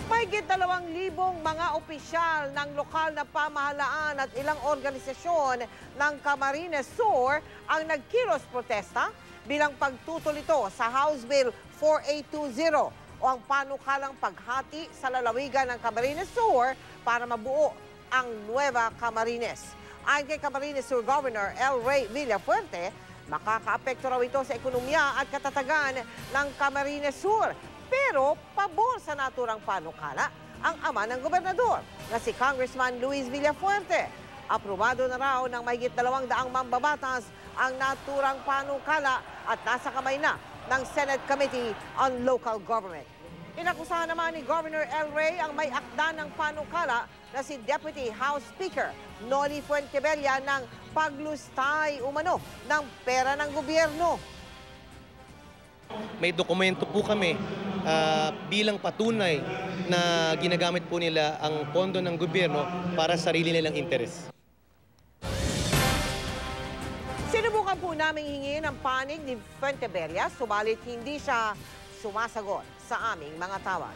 Mahigit 2,000 mga opisyal ng lokal na pamahalaan at ilang organisasyon ng Camarines Sur ang nagkilos protesta bilang pagtutol ito sa House Bill 4820 o ang panukalang paghati sa lalawigan ng Camarines Sur para mabuo ang Nueva Camarines. Ayon kay Camarines Sur Governor L. Ray Villafuerte, makakaapekto raw ito sa ekonomiya at katatagan ng Camarines Sur. Pero pabor sa naturang panukala ang ama ng gobernador na si Congressman Luis Villafuerte. Aprobado na raw ng mahigit 200 mambabatas ang naturang panukala at nasa kamay na ng Senate Committee on Local Government. Inakusahan naman ni Governor El Rey ang may akda ng panukala na si Deputy House Speaker Noli Fuentebella ng paglustay umano ng pera ng gobyerno. May dokumento po kami bilang patunay na ginagamit po nila ang pondo ng gobyerno para sa sarili nilang interes. Sinubukan po namin hingin ang panig ni Fuentebella, subalit hindi siya sumasagot sa aming mga tawag.